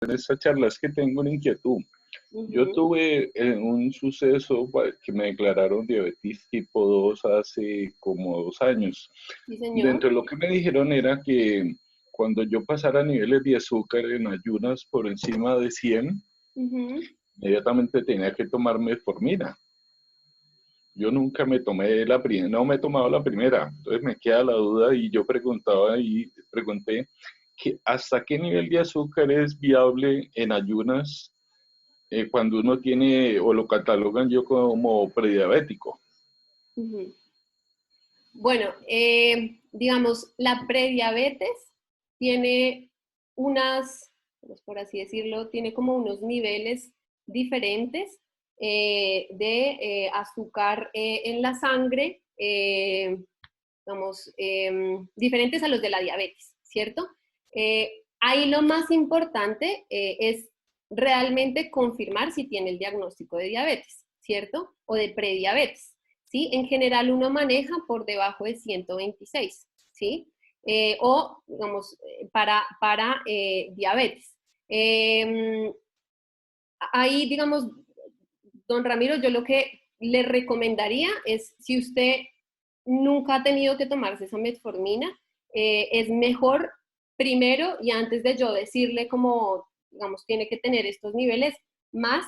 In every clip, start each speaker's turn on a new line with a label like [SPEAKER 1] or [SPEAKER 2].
[SPEAKER 1] en esta charla es que tengo una inquietud. Yo
[SPEAKER 2] Ujú.
[SPEAKER 1] tuve un suceso que me declararon diabetes tipo 2 hace como 2 años.
[SPEAKER 2] Sí, señor.
[SPEAKER 1] Dentro de lo que me dijeron era que cuando yo pasara niveles de azúcar en ayunas por encima de 100,
[SPEAKER 2] Ujú.
[SPEAKER 1] inmediatamente tenía que tomar metformina. Yo nunca me tomé la primera, no me he tomado la primera, entonces me queda la duda y yo preguntaba y pregunté que hasta qué nivel de azúcar es viable en ayunas cuando uno tiene o lo catalogan yo como prediabético.
[SPEAKER 2] Ujú. Bueno, digamos, la prediabetes tiene unas, pues, por así decirlo, tiene como unos niveles diferentes de azúcar en la sangre, digamos, diferentes a los de la diabetes, ¿cierto? Ahí lo más importante es realmente confirmar si tiene el diagnóstico de diabetes, ¿cierto? O de prediabetes. ¿Sí? En general uno maneja por debajo de 126, ¿sí? O, digamos, para diabetes. Ahí, digamos, don Ramiro, yo lo que le recomendaría es, si usted nunca ha tenido que tomarse esa metformina, es mejor primero y antes de yo decirle como, digamos, tiene que tener estos niveles, más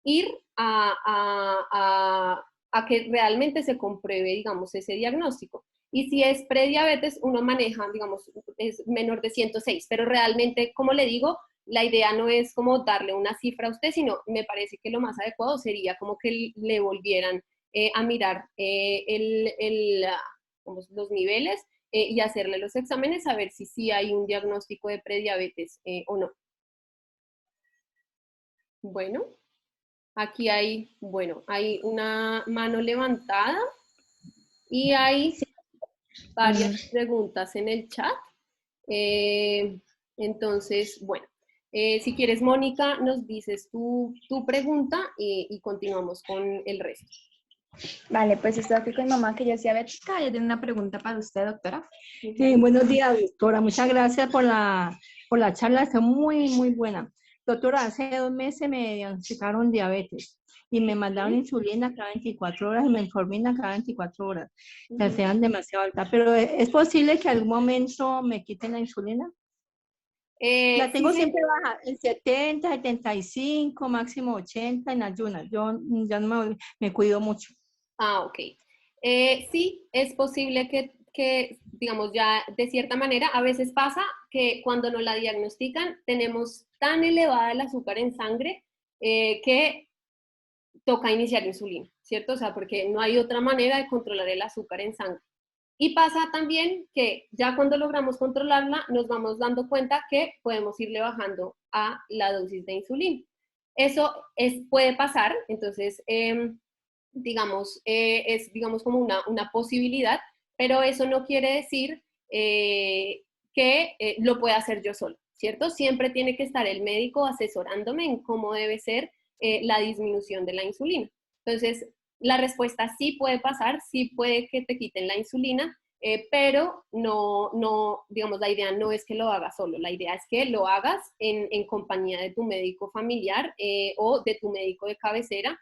[SPEAKER 2] ir a que realmente se compruebe, digamos, ese diagnóstico. Y si es prediabetes, uno maneja, digamos, es menor de 106, pero realmente, como le digo, la idea no es como darle una cifra a usted, sino me parece que lo más adecuado sería como que le volvieran a mirar los niveles y hacerle los exámenes a ver si sí hay un diagnóstico de prediabetes o no. Bueno. Aquí hay, bueno, hay una mano levantada y hay
[SPEAKER 3] Sí,
[SPEAKER 2] varias preguntas en el chat. Eh, entonces, bueno, si quieres, Mónica, nos dices tu pregunta y continuamos con el resto.
[SPEAKER 3] vale, pues estoy aquí con mi mamá que yo soy diabética. Yo tengo una pregunta para usted, doctora.
[SPEAKER 4] Buenos días, doctora. Muchas gracias por la charla. Está muy, muy buena. Doctora, hace 2 meses me diagnosticaron diabetes y me mandaron insulina cada 24 horas y metformina cada 24 horas. Me hacían demasiado alta. Pero ¿es posible que algún momento me quiten la insulina? La
[SPEAKER 2] Sí,
[SPEAKER 4] tengo siempre baja, en 70, 75, máximo 80 en ayunas. Yo ya no me cuido mucho.
[SPEAKER 2] Ok. Sí, es posible que, digamos, ya de cierta manera, a veces pasa que cuando nos la diagnostican tenemos tan elevada el azúcar en sangre que toca iniciar insulina, ¿cierto? O sea, porque no hay otra manera de controlar el azúcar en sangre. Y pasa también que ya cuando logramos controlarla, nos vamos dando cuenta que podemos irle bajando a la dosis de insulina. Eso puede pasar, entonces, es digamos como una posibilidad, pero eso no quiere decir que lo pueda hacer yo solo, ¿cierto? Siempre tiene que estar el médico asesorándome en cómo debe ser la disminución de la insulina. Entonces, la respuesta sí puede pasar, sí puede que te quiten la insulina, pero no, digamos, la idea no es que lo hagas solo, la idea es que lo hagas en compañía de tu médico familiar o de tu médico de cabecera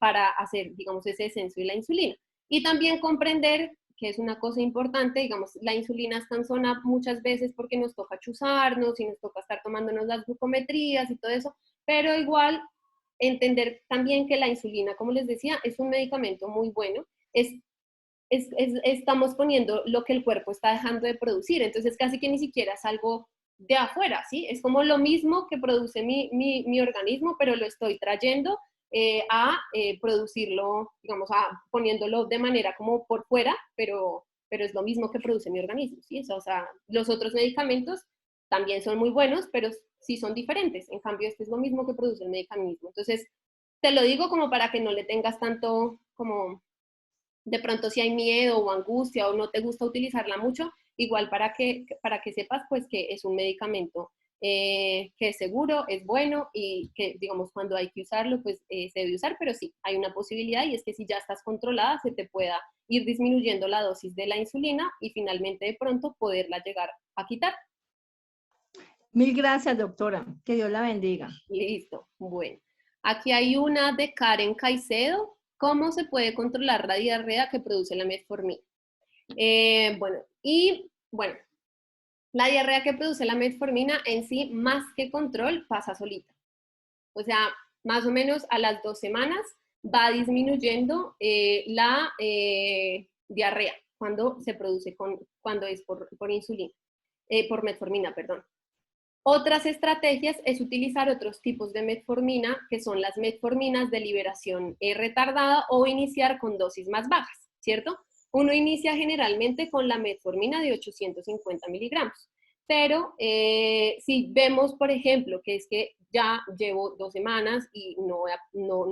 [SPEAKER 2] para hacer, digamos, ese descenso de la insulina. Y también comprender que es una cosa importante, digamos, la insulina está en zona muchas veces porque nos toca chuzarnos y nos toca estar tomándonos las glucometrías y todo eso, pero igual entender también que la insulina, como les decía, es un medicamento muy bueno, estamos poniendo lo que el cuerpo está dejando de producir, entonces casi que ni siquiera es algo de afuera, ¿sí? Es como lo mismo que produce mi organismo, pero lo estoy trayendo a producirlo, digamos, poniéndolo de manera como por fuera, pero es lo mismo que produce mi organismo, ¿sí? O sea, los otros medicamentos también son muy buenos, pero sí son diferentes. En cambio, este es lo mismo que produce el medicamento. Entonces, te lo digo como para que no le tengas tanto como de pronto si hay miedo o angustia o no te gusta utilizarla mucho, igual para que sepas pues que es un medicamento que es seguro, es bueno y que digamos cuando hay que usarlo pues se debe usar, pero sí, hay una posibilidad y es que si ya estás controlada se te pueda ir disminuyendo la dosis de la insulina y finalmente de pronto poderla llegar a quitar.
[SPEAKER 4] Mil gracias, doctora. Que Dios la bendiga.
[SPEAKER 2] Listo, bueno. Aquí hay una de Karen Caicedo. ¿Cómo se puede controlar la diarrea que produce la metformina? Bueno, la diarrea que produce la metformina en sí, más que control, pasa solita. O sea, más o menos a las 2 semanas va disminuyendo la diarrea cuando se produce, cuando es por insulina, por metformina, perdón. Otras estrategias es utilizar otros tipos de metformina, que son las metforminas de liberación retardada, o iniciar con dosis más bajas, ¿cierto? Uno inicia generalmente con la metformina de 850 miligramos. Pero si vemos, por ejemplo, que es que ya llevo 2 semanas y no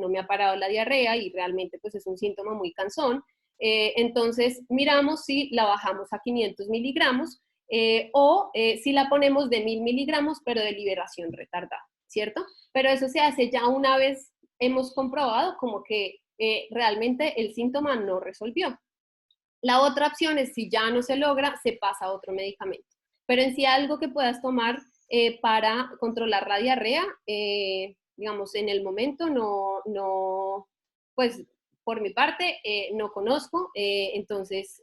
[SPEAKER 2] me ha parado la diarrea y realmente pues es un síntoma muy cansón, entonces miramos si la bajamos a 500 miligramos si la ponemos de 1000 miligramos, pero de liberación retardada, ¿cierto? Pero eso se hace ya una vez hemos comprobado como que realmente el síntoma no resolvió. La otra opción es, si ya no se logra, se pasa a otro medicamento. Pero en sí algo que puedas tomar para controlar la diarrea, digamos, en el momento pues por mi parte no conozco, entonces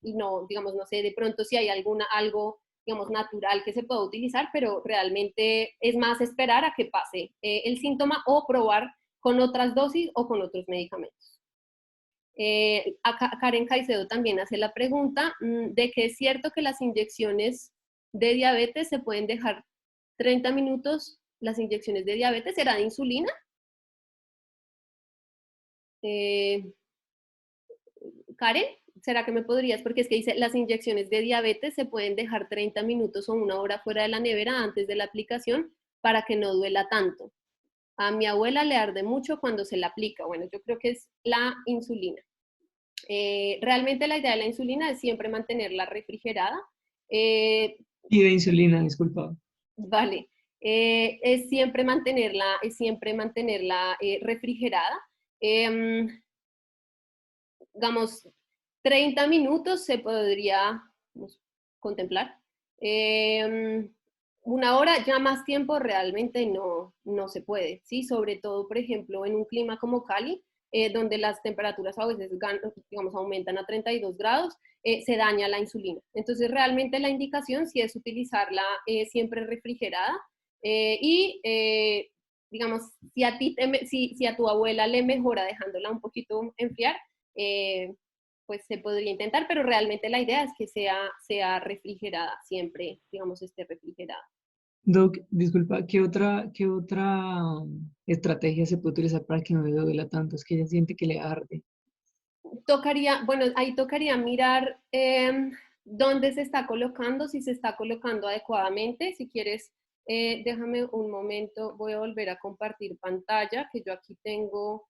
[SPEAKER 2] no, digamos, no sé de pronto si hay algo, digamos, natural que se pueda utilizar, pero realmente es más esperar a que pase el síntoma o probar con otras dosis o con otros medicamentos. Karen Caicedo también hace la pregunta de que es cierto que las inyecciones de diabetes se pueden dejar 30 minutos, las inyecciones de diabetes, ¿será de insulina? Karen, ¿será que me podrías? Porque es que dice, las inyecciones de diabetes se pueden dejar 30 minutos o 1 hora fuera de la nevera antes de la aplicación para que no duela tanto. A mi abuela le arde mucho cuando se la aplica. Bueno, yo creo que es la insulina. Realmente la idea de la insulina es siempre mantenerla refrigerada.
[SPEAKER 5] Y de insulina, disculpa.
[SPEAKER 2] Vale. Es siempre mantenerla refrigerada. Digamos, 30 minutos se podría contemplar. 1 hora, ya más tiempo realmente no se puede, ¿sí? Sobre todo, por ejemplo, en un clima como Cali, donde las temperaturas a veces, digamos, aumentan a 32 grados, se daña la insulina. Entonces, realmente la indicación sí es utilizarla siempre refrigerada digamos, si a tu abuela le mejora dejándola un poquito enfriar, pues se podría intentar, pero realmente la idea es que sea refrigerada, siempre, digamos, esté refrigerada.
[SPEAKER 5] Doc, disculpa, ¿qué otra estrategia se puede utilizar para que no le duela tanto? Es que ella siente que le arde.
[SPEAKER 2] Ahí tocaría mirar dónde se está colocando, si se está colocando adecuadamente. Si quieres, déjame un momento, voy a volver a compartir pantalla, que yo aquí tengo,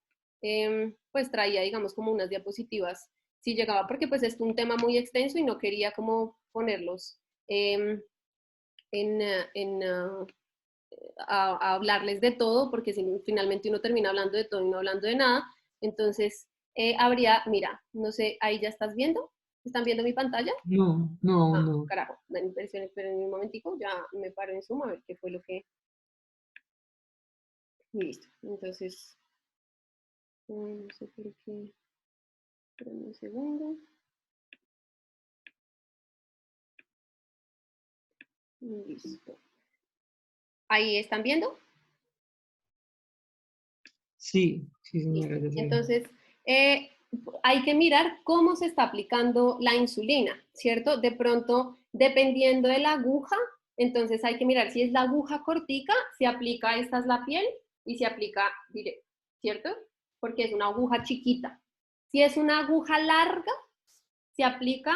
[SPEAKER 2] pues traía, digamos, como unas diapositivas, si llegaba, porque pues es un tema muy extenso y no quería como ponerlos a hablarles de todo, porque si finalmente uno termina hablando de todo y no hablando de nada. Entonces, mira, no sé, ahí ya estás viendo, ¿están viendo mi pantalla?
[SPEAKER 5] No, no.
[SPEAKER 2] Carajo, esperen un momentico, ya me paro en Zoom a ver qué fue lo que... Listo, entonces, no sé por qué, esperen un segundo. Listo. ¿Ahí están viendo?
[SPEAKER 5] Sí, señora.
[SPEAKER 2] Entonces, hay que mirar cómo se está aplicando la insulina, ¿cierto? De pronto, dependiendo de la aguja, entonces hay que mirar si es la aguja cortica, se aplica, esta es la piel, y se aplica directo, ¿cierto? Porque es una aguja chiquita. Si es una aguja larga, se aplica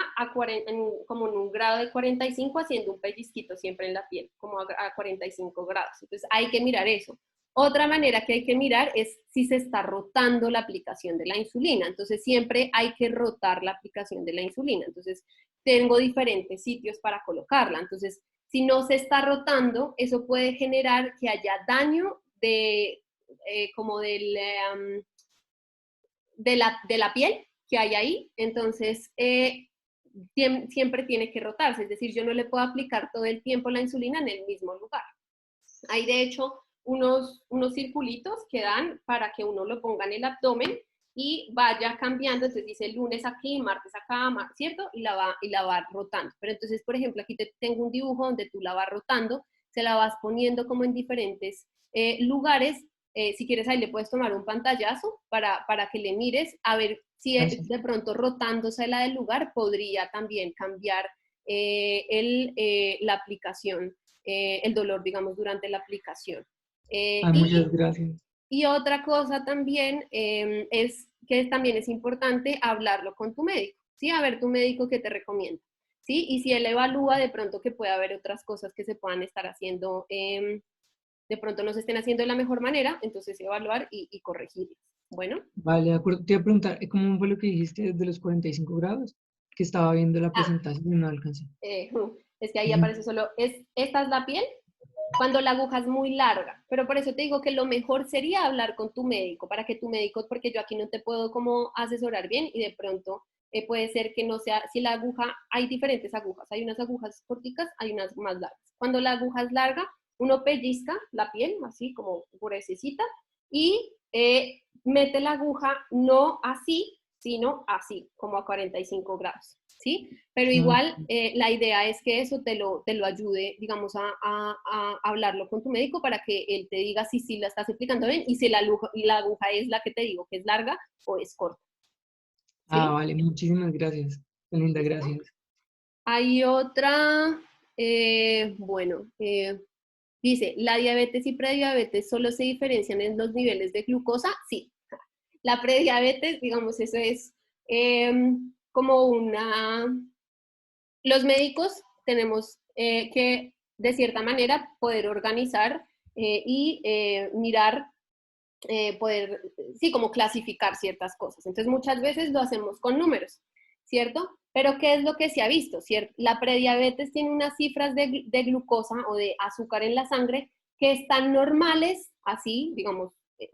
[SPEAKER 2] como en un grado de 45, haciendo un pellizquito siempre en la piel, como a 45 grados. Entonces hay que mirar eso. Otra manera que hay que mirar es si se está rotando la aplicación de la insulina. Entonces siempre hay que rotar la aplicación de la insulina. Entonces tengo diferentes sitios para colocarla. Entonces, si no se está rotando, eso puede generar que haya daño como de la piel que hay ahí. Entonces, siempre tiene que rotarse, es decir, yo no le puedo aplicar todo el tiempo la insulina en el mismo lugar. Hay de hecho unos circulitos que dan para que uno lo ponga en el abdomen y vaya cambiando, entonces dice lunes aquí, martes acá, ¿cierto? Y la va rotando. Pero entonces, por ejemplo, aquí tengo un dibujo donde tú la vas rotando, se la vas poniendo como en diferentes lugares. Si quieres ahí le puedes tomar un pantallazo para que le mires a ver si de pronto rotándose del lugar podría también cambiar la aplicación, el dolor, digamos, durante la aplicación.
[SPEAKER 5] Muchas gracias.
[SPEAKER 2] Y otra cosa también es que también es importante hablarlo con tu médico, ¿sí? A ver tu médico qué te recomienda, ¿sí? Y si él evalúa de pronto que puede haber otras cosas que se puedan estar haciendo, de pronto no se estén haciendo de la mejor manera, entonces evaluar y corregirlas. Bueno.
[SPEAKER 5] Vale, de acuerdo. Te iba a preguntar, ¿cómo fue lo que dijiste de los 45 grados? Que estaba viendo la presentación y no alcancé.
[SPEAKER 2] Es que ahí aparece solo, esta es la piel, cuando la aguja es muy larga, pero por eso te digo que lo mejor sería hablar con tu médico, para que tu médico, porque yo aquí no te puedo como asesorar bien y de pronto puede ser que no sea, si la aguja, hay diferentes agujas, hay unas agujas corticas, hay unas más largas. Cuando la aguja es larga, uno pellizca la piel, así como gruesecita, y mete la aguja no así, sino así, como a 45 grados. ¿Sí? Pero igual la idea es que eso te lo ayude, digamos, a hablarlo con tu médico para que él te diga si sí la estás explicando bien y si la aguja es la que te digo, que es larga o es corta. ¿Sí?
[SPEAKER 5] Vale, muchísimas gracias. Linda, gracias.
[SPEAKER 2] Hay otra, bueno, dice, ¿la diabetes y prediabetes solo se diferencian en los niveles de glucosa? Sí. La prediabetes, digamos, eso es como los médicos tenemos que, de cierta manera, poder organizar y mirar, poder, sí, como clasificar ciertas cosas. Entonces, muchas veces lo hacemos con números, ¿cierto? Pero ¿qué es lo que se ha visto? ¿Cierto? La prediabetes tiene unas cifras de glucosa o de azúcar en la sangre que están normales, así, digamos,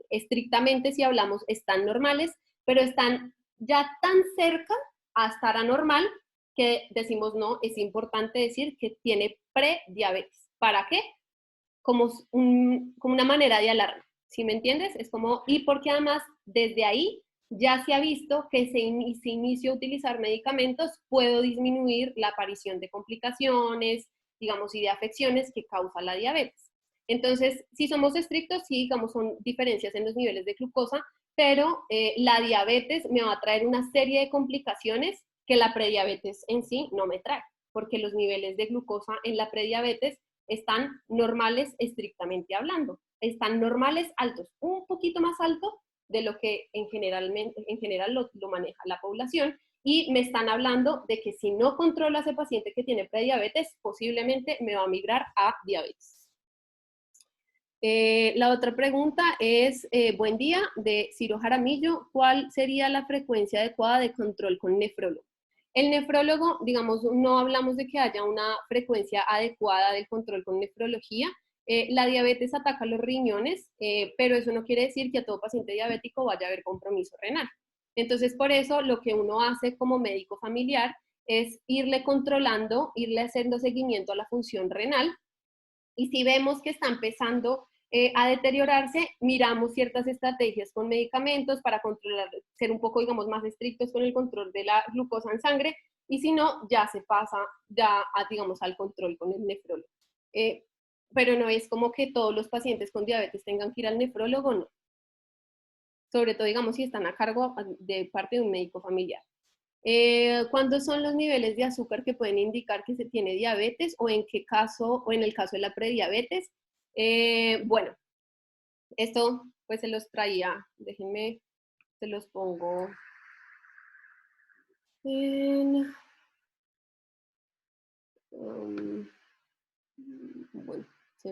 [SPEAKER 2] estrictamente si hablamos, están normales, pero están ya tan cerca a estar anormal que decimos no, es importante decir que tiene prediabetes. ¿Para qué? Como una manera de alarma, ¿sí me entiendes? Es como, y porque además desde ahí ya se ha visto que si inicio a utilizar medicamentos, puedo disminuir la aparición de complicaciones, digamos, y de afecciones que causa la diabetes. Entonces, si somos estrictos, sí, digamos, son diferencias en los niveles de glucosa, pero la diabetes me va a traer una serie de complicaciones que la prediabetes en sí no me trae, porque los niveles de glucosa en la prediabetes están normales estrictamente hablando, están normales altos, un poquito más alto de lo que en general lo maneja la población, y me están hablando de que si no controlo a ese paciente que tiene prediabetes, posiblemente me va a migrar a diabetes. La otra pregunta es, buen día, de Ciro Jaramillo, ¿cuál sería la frecuencia adecuada de control con nefrólogo? El nefrólogo, digamos, no hablamos de que haya una frecuencia adecuada del control con nefrología. La diabetes ataca los riñones, pero eso no quiere decir que a todo paciente diabético vaya a haber compromiso renal. Entonces, por eso lo que uno hace como médico familiar es irle controlando, irle haciendo seguimiento a la función renal, y si vemos que está empezando a deteriorarse, miramos ciertas estrategias con medicamentos para controlar, ser un poco, digamos, más estrictos con el control de la glucosa en sangre, y si no, ya se pasa digamos, al control con el nefrólogo. Pero no es como que todos los pacientes con diabetes tengan que ir al nefrólogo, no. Sobre todo, digamos, si están a cargo de parte de un médico familiar. ¿Cuándo son los niveles de azúcar que pueden indicar que se tiene diabetes, o en qué caso, o en el caso de la prediabetes? Bueno, esto pues se los traía, déjenme, se los pongo en, bueno, se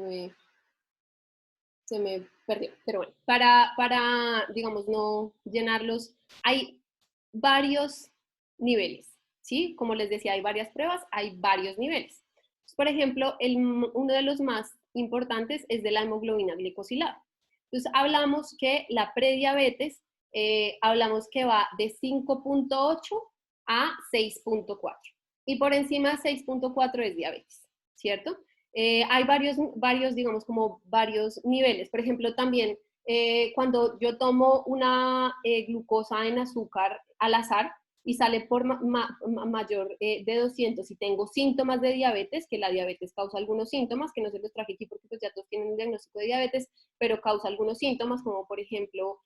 [SPEAKER 2] me perdió, pero bueno, para, digamos, no llenarlos, hay varios niveles, ¿sí? Como les decía, hay varias pruebas, hay varios niveles. Por ejemplo, uno de los más importantes es de la hemoglobina glicosilada. Entonces, hablamos que la prediabetes, hablamos que va de 5.8 a 6.4. y por encima de 6.4 es diabetes, ¿cierto? Hay varios, digamos, como varios niveles. Por ejemplo, también cuando yo tomo una glucosa en azúcar al azar y sale por mayor de 200 y tengo síntomas de diabetes, que la diabetes causa algunos síntomas, que no se los traje aquí porque pues ya todos tienen un diagnóstico de diabetes, pero causa algunos síntomas como por ejemplo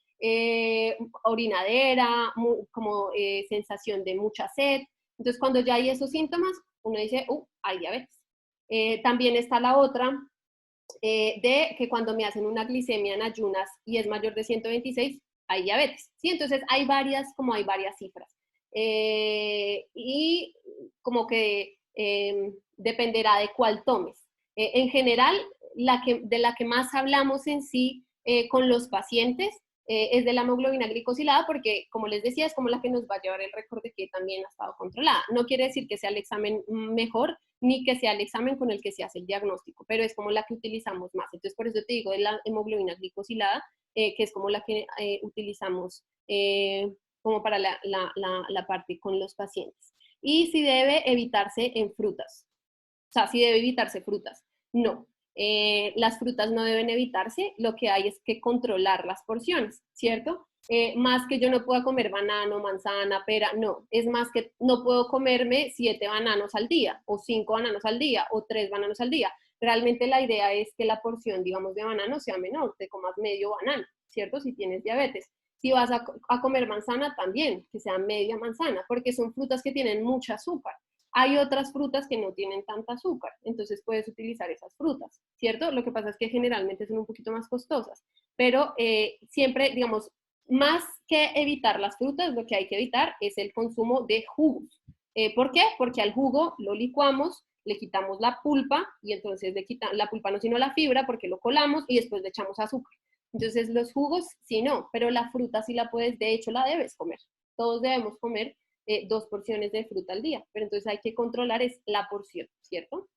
[SPEAKER 2] orinadera, como sensación de mucha sed. Entonces cuando ya hay esos síntomas, uno dice, hay diabetes. También está la otra, de que cuando me hacen una glicemia en ayunas y es mayor de 126, hay diabetes, ¿sí? Entonces hay varias cifras. Y como que dependerá de cuál tomes. En general, de la que más hablamos en sí con los pacientes es de la hemoglobina glicosilada porque, como les decía, es como la que nos va a llevar el récord de que también ha estado controlada. No quiere decir que sea el examen mejor, ni que sea el examen con el que se hace el diagnóstico, pero es como la que utilizamos más. Entonces, por eso te digo, es la hemoglobina glicosilada, que es como la que utilizamos como para la parte con los pacientes. Y si debe evitarse en frutas. O sea, si debe evitarse frutas. No. Las frutas no deben evitarse, lo que hay es que controlar las porciones, ¿cierto? Más que yo no pueda comer banano, manzana, pera, no, es más que no puedo comerme 7 bananos al día, o 5 bananos al día, o 3 bananos al día. Realmente la idea es que la porción, digamos, de banano sea menor, te comas medio banano, ¿cierto? Si tienes diabetes. Si vas a comer manzana, también, que sea media manzana, porque son frutas que tienen mucha azúcar. Hay otras frutas que no tienen tanta azúcar, entonces puedes utilizar esas frutas, ¿cierto? Lo que pasa es que generalmente son un poquito más costosas, pero siempre, digamos, más que evitar las frutas, lo que hay que evitar es el consumo de jugos. ¿Por qué? Porque al jugo lo licuamos, le quitamos la pulpa y entonces la pulpa no sino la fibra porque lo colamos y después le echamos azúcar. Entonces los jugos sí no, pero la fruta sí la puedes, de hecho la debes comer. Todos debemos comer 2 porciones de fruta al día, pero entonces hay que controlar es la porción, ¿cierto?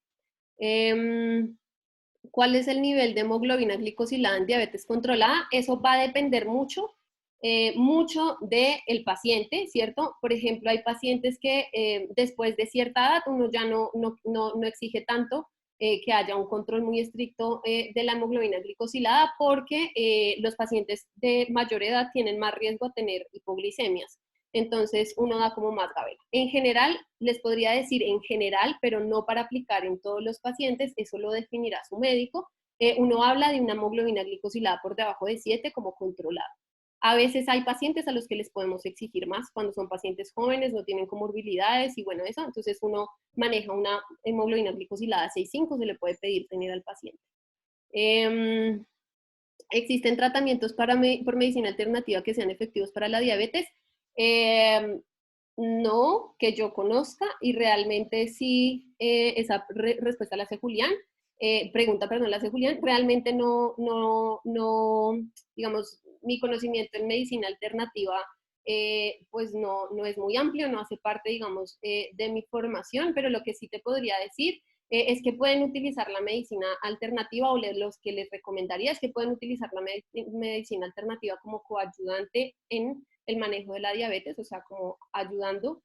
[SPEAKER 2] ¿Cuál es el nivel de hemoglobina glicosilada en diabetes controlada? Eso va a depender mucho del paciente, ¿cierto? Por ejemplo, hay pacientes que después de cierta edad uno ya no exige tanto que haya un control muy estricto de la hemoglobina glicosilada porque los pacientes de mayor edad tienen más riesgo a tener hipoglicemias. Entonces uno da como más gabela. En general, les podría decir en general, pero no para aplicar en todos los pacientes, eso lo definirá su médico. Uno habla de una hemoglobina glicosilada por debajo de 7 como controlada. A veces hay pacientes a los que les podemos exigir más cuando son pacientes jóvenes, no tienen comorbilidades y bueno, eso. Entonces uno maneja una hemoglobina glicosilada 6.5, se le puede pedir tener al paciente. ¿Existen tratamientos por medicina alternativa que sean efectivos para la diabetes? No, que yo conozca, y realmente sí, esa respuesta la hace Julián, la hace Julián, realmente no, digamos, mi conocimiento en medicina alternativa, pues no es muy amplio, no hace parte, digamos, de mi formación, pero lo que sí te podría decir es que pueden utilizar la medicina alternativa, o los que les recomendaría es que pueden utilizar la medicina alternativa como coayudante en el manejo de la diabetes, o sea, como ayudando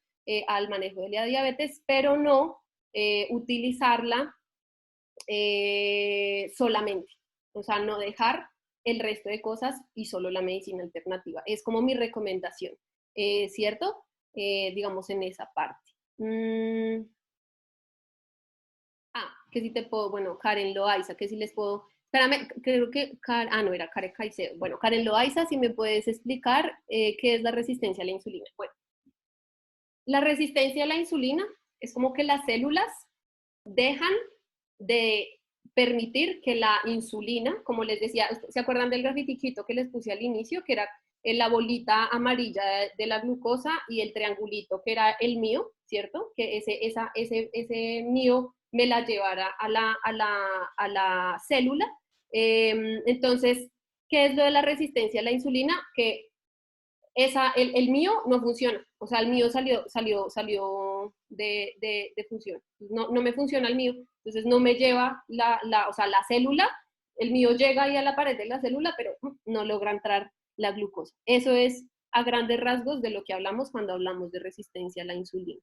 [SPEAKER 2] al manejo de la diabetes, pero no utilizarla solamente, o sea, no dejar el resto de cosas y solo la medicina alternativa. Es como mi recomendación, ¿cierto? Digamos en esa parte. Que si te puedo, bueno, Karen Loaiza, que si les puedo, espérame, creo que, no, era Karen Caicedo. Bueno, Karen Loaiza, si me puedes explicar qué es la resistencia a la insulina. Bueno, la resistencia a la insulina es como que las células dejan de permitir que la insulina, como les decía, ¿se acuerdan del grafitiquito que les puse al inicio? Que era la bolita amarilla de la glucosa y el triangulito que era el mío, ¿cierto? Que ese mío me la llevara a la célula. Entonces, ¿qué es lo de la resistencia a la insulina? Que el mío no funciona, o sea, el mío salió de función, no me funciona el mío, entonces no me lleva o sea, la célula, el mío llega ahí a la pared de la célula, pero no logra entrar la glucosa. Eso es a grandes rasgos de lo que hablamos cuando hablamos de resistencia a la insulina.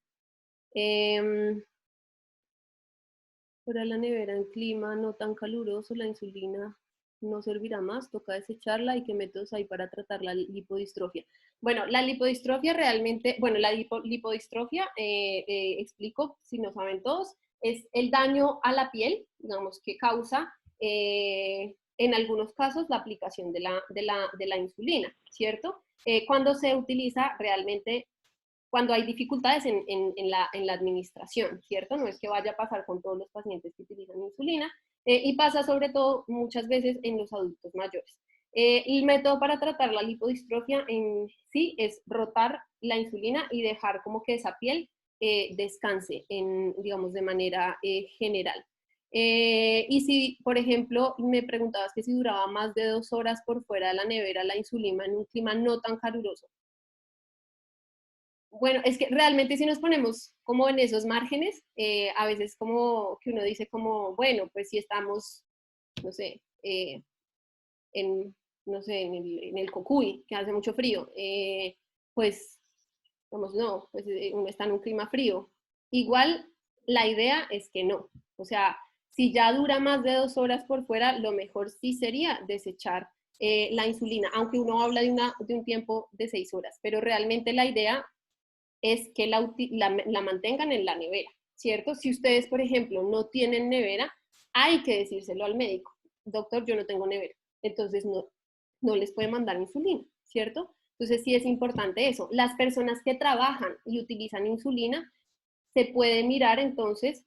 [SPEAKER 2] Em, Para la nevera en clima no tan caluroso, la insulina no servirá más, toca desecharla. ¿Y qué métodos hay para tratar la lipodistrofia? Bueno, la lipodistrofia realmente, bueno, la lipodistrofia, explico si no saben todos, es el daño a la piel, digamos, que causa en algunos casos la aplicación de la insulina, ¿cierto? Cuando se utiliza realmente, cuando hay dificultades en la administración, ¿cierto? No es que vaya a pasar con todos los pacientes que utilizan insulina, y pasa sobre todo muchas veces en los adultos mayores. El método para tratar la lipodistrofia en sí es rotar la insulina y dejar como que esa piel descanse, digamos, de manera general. Y si, por ejemplo, me preguntabas que si duraba más de 2 horas por fuera de la nevera la insulina en un clima no tan caluroso. Bueno, es que realmente si nos ponemos como en esos márgenes, a veces como que uno dice como, bueno, pues si estamos, no sé, en, no sé, en el Cocuy, que hace mucho frío, pues, vamos, no, pues uno está en un clima frío. Igual la idea es que no. O sea, si ya dura más de 2 horas por fuera, lo mejor sí sería desechar la insulina, aunque uno habla de un tiempo de 6 horas, pero realmente la idea es que la mantengan en la nevera, ¿cierto? Si ustedes, por ejemplo, no tienen nevera, hay que decírselo al médico. Doctor, yo no tengo nevera. Entonces no les puede mandar insulina, ¿cierto? Entonces sí es importante eso. Las personas que trabajan y utilizan insulina, se puede mirar entonces,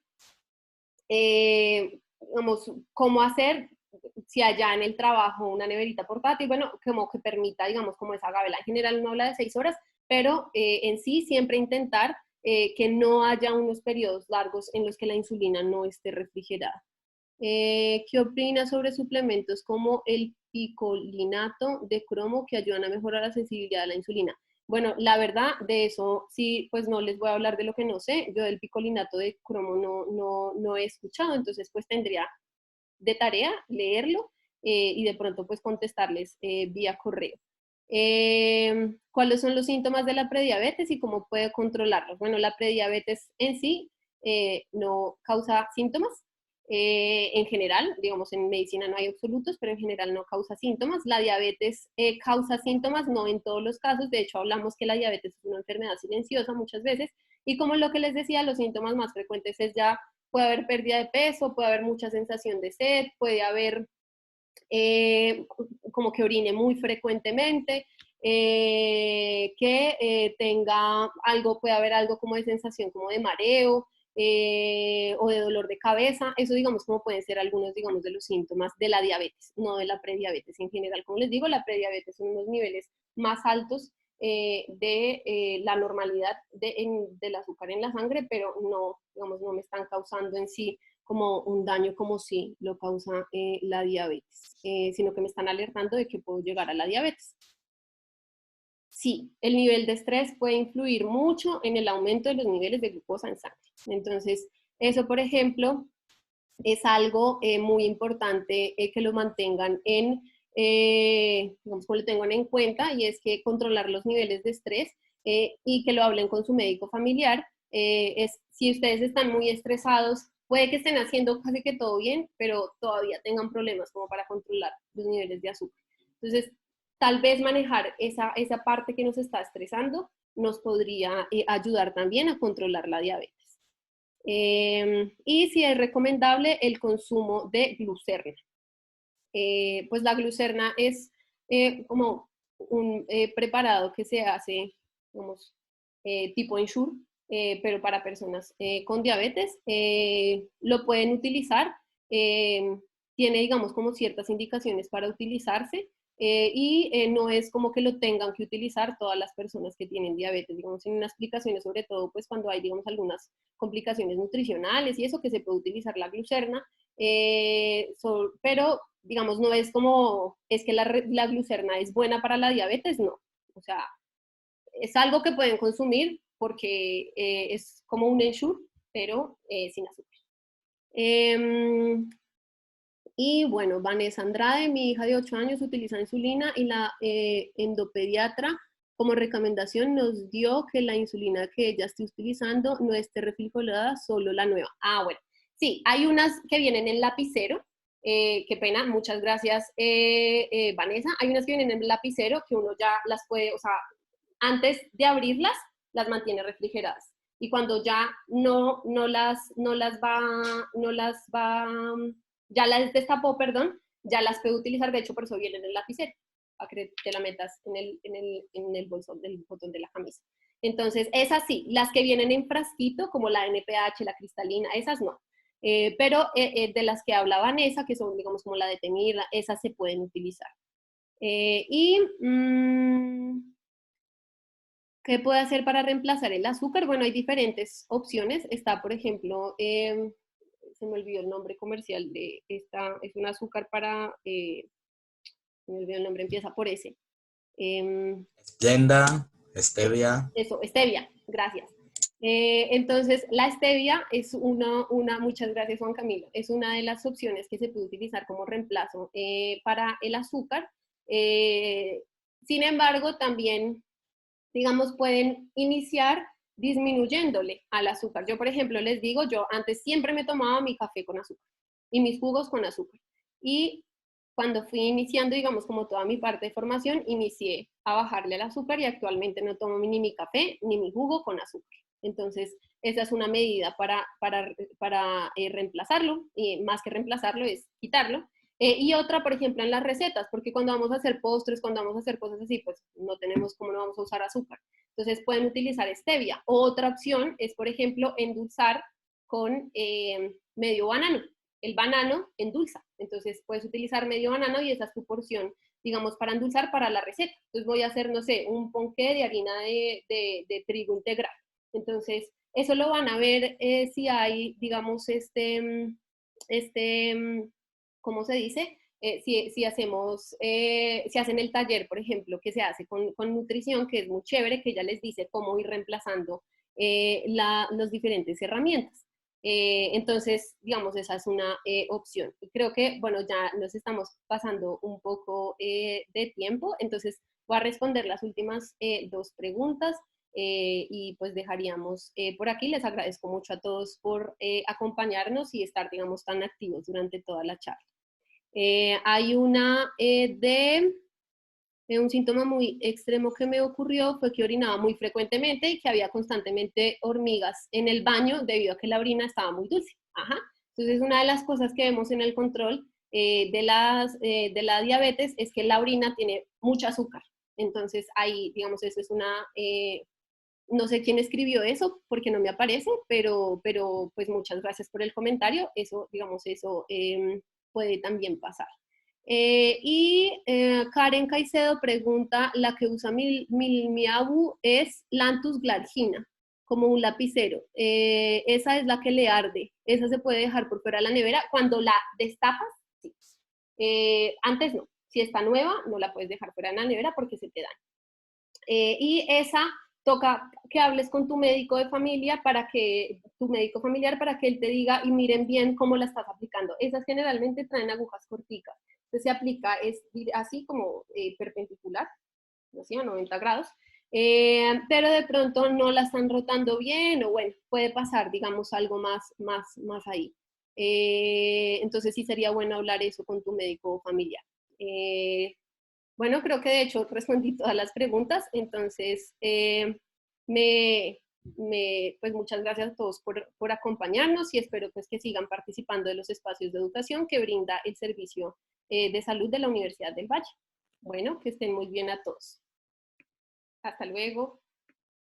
[SPEAKER 2] digamos, cómo hacer, si allá en el trabajo una neverita portátil, bueno, como que permita, digamos, como esa gabela. En general no habla de 6 horas, pero en sí siempre intentar que no haya unos periodos largos en los que la insulina no esté refrigerada. ¿Qué opinas sobre suplementos como el picolinato de cromo que ayudan a mejorar la sensibilidad a la insulina? Bueno, la verdad, de eso sí, pues no les voy a hablar de lo que no sé. Yo del picolinato de cromo no he escuchado, entonces pues tendría de tarea leerlo y de pronto pues contestarles vía correo. ¿Cuáles son los síntomas de la prediabetes y cómo puede controlarlos? Bueno, la prediabetes en sí no causa síntomas. En general, digamos, en medicina no hay absolutos, pero en general no causa síntomas. La diabetes causa síntomas, no en todos los casos. De hecho, hablamos que la diabetes es una enfermedad silenciosa muchas veces. Y como lo que les decía, los síntomas más frecuentes es ya, puede haber pérdida de peso, puede haber mucha sensación de sed, puede haber como que orine muy frecuentemente, que tenga algo, puede haber algo como de sensación como de mareo o de dolor de cabeza. Eso, digamos, como pueden ser algunos, digamos, de los síntomas de la diabetes, no de la prediabetes en general. Como les digo, la prediabetes son unos niveles más altos de la normalidad del azúcar en la sangre, pero no, digamos, no me están causando en sí como un daño como si lo causa la diabetes, sino que me están alertando de que puedo llegar a la diabetes. Sí, el nivel de estrés puede influir mucho en el aumento de los niveles de glucosa en sangre. Entonces, eso, por ejemplo, es algo muy importante que lo mantengan digamos, que lo tengan en cuenta, y es que controlar los niveles de estrés y que lo hablen con su médico familiar. Si ustedes están muy estresados, puede que estén haciendo casi que todo bien, pero todavía tengan problemas como para controlar los niveles de azúcar. Entonces, tal vez manejar esa parte que nos está estresando nos podría ayudar también a controlar la diabetes. Y si es recomendable el consumo de glucerna. Pues la glucerna es como un preparado que se hace, digamos, tipo Ensure, pero para personas con diabetes. Lo pueden utilizar, tiene, digamos, como ciertas indicaciones para utilizarse. Y no es como que lo tengan que utilizar todas las personas que tienen diabetes, digamos, en unas explicaciones, sobre todo pues cuando hay, digamos, algunas complicaciones nutricionales y eso, que se puede utilizar la glucerna, pero digamos, no es como, es que la glucerna es buena para la diabetes, no. O sea, es algo que pueden consumir porque es como un Ensure, pero sin azúcar. Y bueno, Vanessa Andrade, mi hija de 8 años utiliza insulina y la endopediatra como recomendación nos dio que la insulina que ella esté utilizando no esté refrigerada, solo la nueva. Ah, bueno. Sí, hay unas que vienen en lapicero. Qué pena, muchas gracias, Vanessa. Hay unas que vienen en lapicero que uno ya las puede, o sea, antes de abrirlas, las mantiene refrigeradas. Y cuando ya ya las destapó, perdón, ya las puede utilizar. De hecho, por eso vienen en el lapicero, para que te la metas en el bolsón del botón de la camisa. Entonces, esas sí, las que vienen en frasquito, como la NPH, la cristalina, esas no. Pero de las que habla Vanessa, que son, digamos, como la de Temirla, esas se pueden utilizar. ¿Qué puede hacer para reemplazar el azúcar? Bueno, hay diferentes opciones. Está, por ejemplo, se me olvidó el nombre comercial de esta, es un azúcar para, se me olvidó el nombre, empieza por S.
[SPEAKER 6] Splenda, stevia.
[SPEAKER 2] Eso, stevia, gracias. Entonces, la stevia es muchas gracias Juan Camilo, es una de las opciones que se puede utilizar como reemplazo para el azúcar. Sin embargo, también, digamos, pueden iniciar disminuyéndole al azúcar. Yo, por ejemplo, les digo, yo antes siempre me tomaba mi café con azúcar y mis jugos con azúcar. Y cuando fui iniciando, digamos, como toda mi parte de formación, inicié a bajarle al azúcar y actualmente no tomo ni mi café ni mi jugo con azúcar. Entonces, esa es una medida para reemplazarlo, y más que reemplazarlo es quitarlo. Y otra, por ejemplo, en las recetas, porque cuando vamos a hacer postres, cuando vamos a hacer cosas así, pues no tenemos cómo no vamos a usar azúcar. Entonces pueden utilizar stevia. Otra opción es, por ejemplo, endulzar con medio banano. El banano endulza. Entonces puedes utilizar medio banano y esa es tu porción, digamos, para endulzar para la receta. Entonces voy a hacer, no sé, un ponqué de harina de trigo integral. Entonces, eso lo van a ver si hay, digamos, ¿cómo se dice? Si hacen el taller, por ejemplo, que se hace con nutrición, que es muy chévere, que ya les dice cómo ir reemplazando las diferentes herramientas. Entonces, digamos, esa es una opción. Y creo que, bueno, ya nos estamos pasando un poco de tiempo, entonces voy a responder las últimas dos preguntas. Y pues dejaríamos por aquí. Les agradezco mucho a todos por acompañarnos y estar, digamos, tan activos durante toda la charla. Hay una un síntoma muy extremo que me ocurrió fue que orinaba muy frecuentemente y que había constantemente hormigas en el baño debido a que la orina estaba muy dulce. Ajá. Entonces, una de las cosas que vemos en el control de la diabetes es que la orina tiene mucho azúcar. Entonces, ahí, digamos, eso es una... no sé quién escribió eso porque no me aparece, pero pues muchas gracias por el comentario. Eso, digamos, eso puede también pasar. Karen Caicedo pregunta, la que usa mi abu es Lantus glargina, como un lapicero. Esa es la que le arde. Esa se puede dejar por fuera de la nevera. Cuando la destapas, sí. Antes no. Si está nueva, no la puedes dejar fuera de la nevera porque se te daña. Y esa toca que hables con tu médico de familia para que él te diga y miren bien cómo la estás aplicando. Esas generalmente traen agujas corticas. Entonces se aplica es así como perpendicular, así a 90 grados, pero de pronto no la están rotando bien o bueno, puede pasar, digamos, algo más ahí. Entonces sí sería bueno hablar eso con tu médico familiar. Bueno, creo que de hecho respondí todas las preguntas, entonces pues muchas gracias a todos por acompañarnos y espero pues que sigan participando de los espacios de educación que brinda el Servicio de Salud de la Universidad del Valle. Bueno, que estén muy bien a todos. Hasta luego.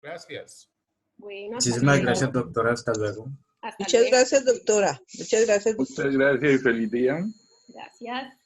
[SPEAKER 1] Gracias.
[SPEAKER 2] Bueno,
[SPEAKER 6] Muchísimas gracias, doctora. Hasta luego.
[SPEAKER 2] Hasta
[SPEAKER 7] Muchas
[SPEAKER 2] luego.
[SPEAKER 7] gracias, doctora. Muchas gracias, doctora.
[SPEAKER 1] Muchas gracias y feliz día.
[SPEAKER 2] Gracias.